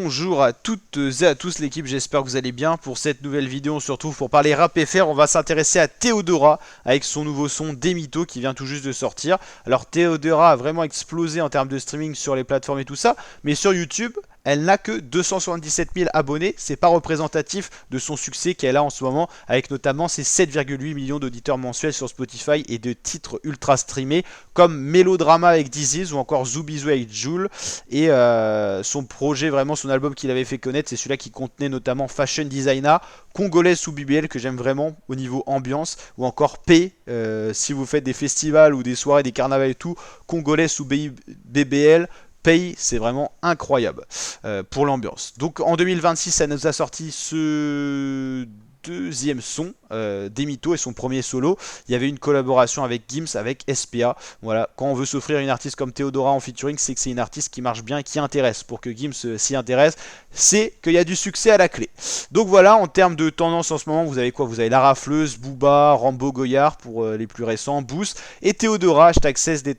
Bonjour à toutes et à tous l'équipe, j'espère que vous allez bien. Pour cette nouvelle vidéo, on se retrouve pour parler rap FR. On va s'intéresser à Theodora avec son nouveau son Demito qui vient tout juste de sortir. Alors Theodora a vraiment explosé en termes de streaming sur les plateformes et tout ça, mais sur YouTube, elle n'a que 277 000 abonnés, c'est pas représentatif de son succès qu'elle a en ce moment, avec notamment ses 7,8 millions d'auditeurs mensuels sur Spotify et de titres ultra streamés comme Mélodrama avec Disease ou encore Zoubizou avec Jul. Et son projet, vraiment son album qu'il avait fait connaître, c'est celui-là qui contenait notamment Fashion Designer, Congolais sous BBL que j'aime vraiment au niveau ambiance, ou encore P, si vous faites des festivals ou des soirées, des carnavals et tout, Congolais sous BBL. Pay, c'est vraiment incroyable pour l'ambiance. Donc en 2026, ça nous a sorti ce deuxième son, Demito, et son premier solo. Il y avait une collaboration avec Gims, avec SPA. Voilà, quand on veut s'offrir une artiste comme Theodora en featuring, c'est que c'est une artiste qui marche bien et qui intéresse. Pour que Gims s'y intéresse, c'est qu'il y a du succès à la clé. Donc voilà, en termes de tendance en ce moment, vous avez quoi? Vous avez La Rafleuse, Booba, Rambo Goyard pour les plus récents, Boost, et Theodora, hashtag 7 des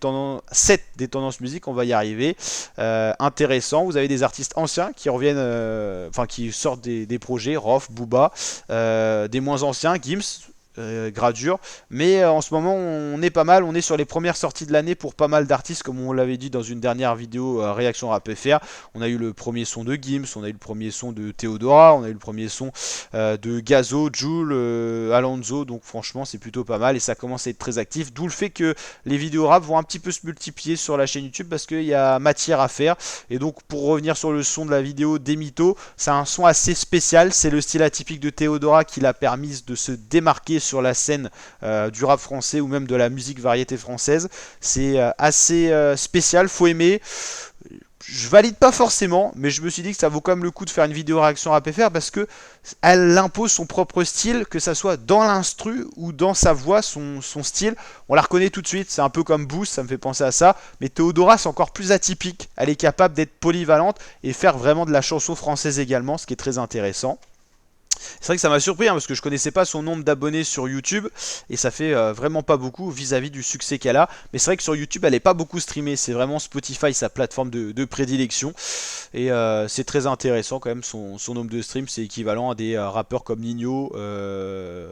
tendances musique, on va y arriver. Intéressant, vous avez des artistes anciens qui reviennent, enfin qui sortent des projets, Rof, Booba, des moins anciens, Gims, Gradure, mais en ce moment on est pas mal, on est sur les premières sorties de l'année pour pas mal d'artistes comme on l'avait dit dans une dernière vidéo réaction rap FR. On a eu le premier son de Gims, on a eu le premier son de Theodora, on a eu le premier son de Gazo, Jul, Alonso, donc franchement c'est plutôt pas mal et ça commence à être très actif, d'où le fait que les vidéos rap vont un petit peu se multiplier sur la chaîne YouTube parce qu'il y a matière à faire. Et donc pour revenir sur le son de la vidéo Demito, c'est un son assez spécial, c'est le style atypique de Theodora qui l'a permis de se démarquer sur la scène du rap français ou même de la musique variété française. C'est assez spécial, faut aimer. Je valide pas forcément, mais je me suis dit que ça vaut quand même le coup de faire une vidéo réaction rap FR parce que elle impose son propre style, que ça soit dans l'instru ou dans sa voix, son style. On la reconnaît tout de suite, c'est un peu comme Boost, ça me fait penser à ça. Mais Theodora, c'est encore plus atypique. Elle est capable d'être polyvalente et faire vraiment de la chanson française également, ce qui est très intéressant. C'est vrai que ça m'a surpris parce que je connaissais pas son nombre d'abonnés sur YouTube et ça fait vraiment pas beaucoup vis-à-vis du succès qu'elle a. Mais c'est vrai que sur YouTube elle est pas beaucoup streamée, c'est vraiment Spotify sa plateforme de prédilection et c'est très intéressant quand même son nombre de streams, c'est équivalent à des rappeurs comme Nino,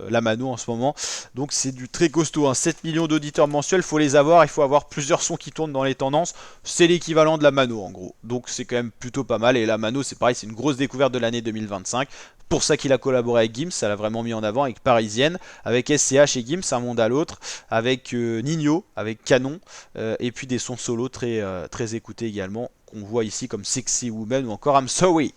Lamano en ce moment. Donc c'est du très costaud, hein. 7 millions d'auditeurs mensuels, faut les avoir, il faut avoir plusieurs sons qui tournent dans les tendances, c'est l'équivalent de Lamano en gros. Donc c'est quand même plutôt pas mal et Lamano c'est pareil, c'est une grosse découverte de l'année 2025. Pour ça qu'il a collaboré avec Gims, ça l'a vraiment mis en avant avec Parisienne, avec SCH et Gims, un monde à l'autre, avec Nino, avec Canon, et puis des sons solo très écoutés également, qu'on voit ici comme Sexy Woman ou encore I'm Sorry.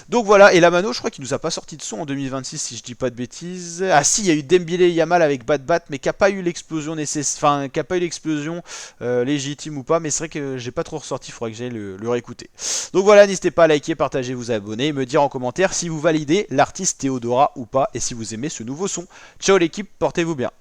Donc voilà, et Lamano, je crois qu'il nous a pas sorti de son en 2026 si je dis pas de bêtises. Ah si, il y a eu Dembélé et Yamal avec Bad Bat, mais qui a pas eu l'explosion nécessaire, enfin qui a pas eu l'explosion légitime ou pas, mais c'est vrai que j'ai pas trop ressorti, il faudrait que j'aille le réécouter. Donc voilà, n'hésitez pas à liker, partager, vous abonner, et me dire en commentaire si vous validez l'artiste Theodora ou pas, et si vous aimez ce nouveau son. Ciao l'équipe, portez-vous bien.